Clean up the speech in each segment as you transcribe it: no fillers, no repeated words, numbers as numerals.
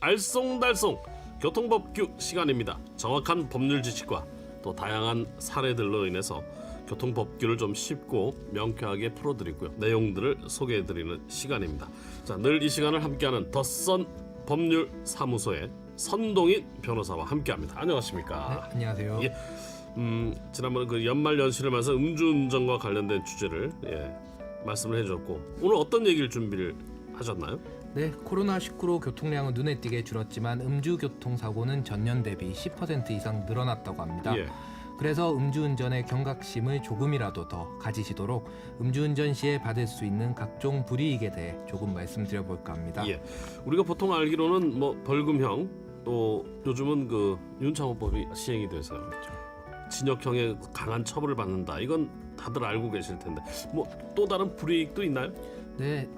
알쏭달쏭 교통법규 시간입니다. 정확한 법률 지식과 또 다양한 사례들로 인해서 교통법규를 좀 쉽고 명쾌하게 풀어드리고요. 내용들을 소개해드리는 시간입니다. 자, 늘 이 시간을 함께하는 더선 법률사무소의 선동인 변호사와 함께합니다. 안녕하십니까? 네, 안녕하세요. 예, 지난번에 그 연말 연시를 맞아서 음주운전과 관련된 주제를 말씀을 해주셨고 오늘 어떤 얘기를 준비를 하셨나요? 네, 코로나19로 교통량은 눈에 띄게 줄었지만 음주교통사고는 전년 대비 10% 이상 늘어났다고 합니다. 예. 그래서 음주운전의 경각심을 조금이라도 더 가지시도록 음주운전 시에 받을 수 있는 각종 불이익에 대해 조금 말씀드려볼까 합니다. 예. 우리가 보통 알기로는 뭐 벌금형 또 요즘은 그 윤창호법이 시행이 돼서요. 징역형의 강한 처벌을 받는다. 이건 다들 알고 계실 텐데 뭐 또 다른 불이익도 있나요? 네,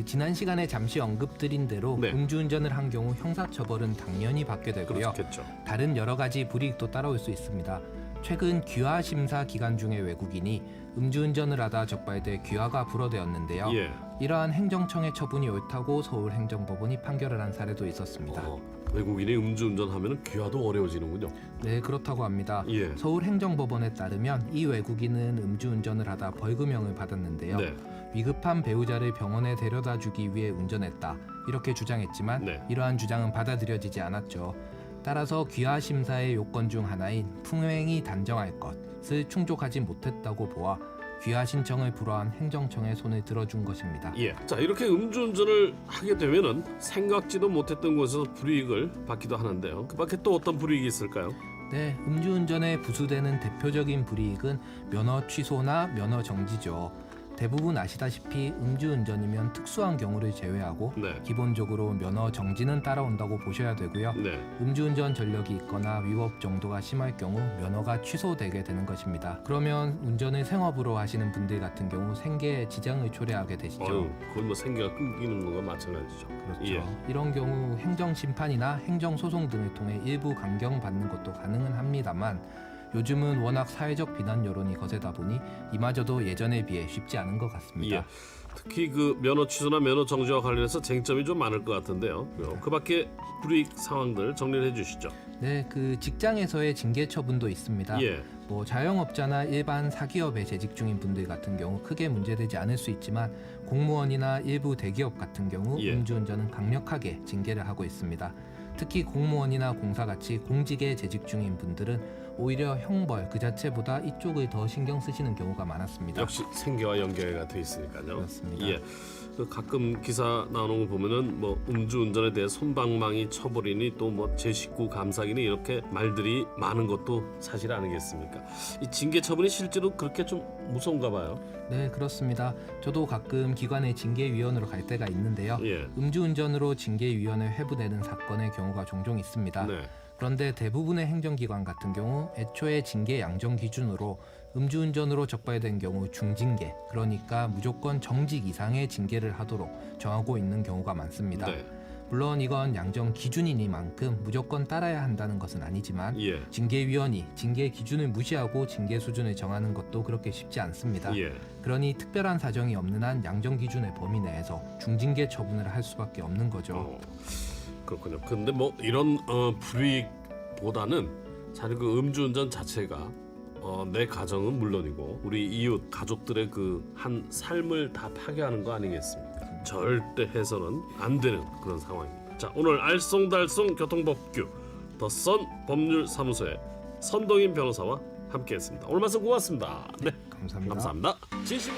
지난 시간에 잠시 언급드린 대로 네. 음주운전을 한 경우 형사처벌은 당연히 받게 되고요. 그렇겠죠. 다른 여러 가지 불이익도 따라올 수 있습니다. 최근 귀화 심사 기간 중에 외국인이 음주운전을 하다 적발돼 귀화가 불어되었는데요. 예. 이러한 행정청의 처분이 옳다고 서울행정법원이 판결을 한 사례도 있었습니다. 외국인이 음주운전하면 귀화도 어려워지는군요. 네, 그렇다고 합니다. 예. 서울행정법원에 따르면 이 외국인은 음주운전을 하다 벌금형을 받았는데요. 네. 위급한 배우자를 병원에 데려다주기 위해 운전했다 이렇게 주장했지만 네. 이러한 주장은 받아들여지지 않았죠. 따라서 귀화 심사의 요건 중 하나인 풍행이 단정할 것을 충족하지 못했다고 보아 귀화 신청을 불허한 행정청의 손을 들어준 것입니다. 예. 자, 이렇게 음주운전을 하게 되면은 생각지도 못했던 곳에서 불이익을 받기도 하는데요. 그 밖에 또 어떤 불이익이 있을까요? 네, 음주운전에 부수되는 대표적인 불이익은 면허 취소나 면허 정지죠. 대부분 아시다시피 음주운전이면 특수한 경우를 제외하고 네. 기본적으로 면허 정지는 따라온다고 보셔야 되고요. 네. 음주운전 전력이 있거나 위법 정도가 심할 경우 면허가 취소되게 되는 것입니다. 그러면 운전을 생업으로 하시는 분들 같은 경우 생계에 지장을 초래하게 되시죠. 그건 뭐 생계가 끊기는 거가 마찬가지죠. 그렇죠. 예. 이런 경우 행정심판이나 행정소송 등을 통해 일부 강경받는 것도 가능은 합니다만 요즘은 워낙 사회적 비난 여론이 거세다 보니 이마저도 예전에 비해 쉽지 않은 것 같습니다. 예. 특히 그 면허 취소나 면허 정지와 관련해서 쟁점이 좀 많을 것 같은데요. 그 밖에 불이익 상황들 정리를 해주시죠. 네, 직장에서의 징계 처분도 있습니다. 예. 뭐 자영업자나 일반 사기업에 재직 중인 분들 같은 경우 크게 문제되지 않을 수 있지만 공무원이나 일부 대기업 같은 경우 예. 음주운전은 강력하게 징계를 하고 있습니다. 특히 공무원이나 공사같이 공직에 재직 중인 분들은 오히려 형벌 그 자체보다 이쪽을 더 신경 쓰시는 경우가 많았습니다. 역시 생계와 연계가 돼 있으니까요. 그렇습니다. 예. 가끔 기사 나오는 거 보면은 뭐 음주운전에 대해 솜방망이 처벌이니 또 뭐 제 식구 감사기니 이렇게 말들이 많은 것도 사실 아니겠습니까? 이 징계 처분이 실제로 그렇게 좀 무서운가 봐요. 네, 그렇습니다. 저도 가끔 기관의 징계위원으로 갈 때가 있는데요. 예. 음주운전으로 징계위원회 회부되는 사건의 경우가 종종 있습니다. 네. 그런데 대부분의 행정기관 같은 경우 애초에 징계 양정 기준으로 음주운전으로 적발된 경우 중징계, 그러니까 무조건 정직 이상의 징계를 하도록 정하고 있는 경우가 많습니다. 네. 물론 이건 양정 기준이니만큼 무조건 따라야 한다는 것은 아니지만 예. 징계위원이 징계 기준을 무시하고 징계 수준을 정하는 것도 그렇게 쉽지 않습니다. 예. 그러니 특별한 사정이 없는 한 양정 기준의 범위 내에서 중징계 처분을 할 수밖에 없는 거죠. 그렇군요. 근데 뭐 이런 불이익보다는 사실 그 음주운전 자체가 내 가정은 물론이고 우리 이웃 가족들의 그 한 삶을 다 파괴하는 거 아니겠습니까? 절대 해서는 안 되는 그런 상황입니다. 자, 오늘 알쏭달쏭 교통법규 더선 법률사무소의 선동인 변호사와 함께했습니다. 오늘 말씀 고맙습니다. 네, 감사합니다. 감사합니다. 진심.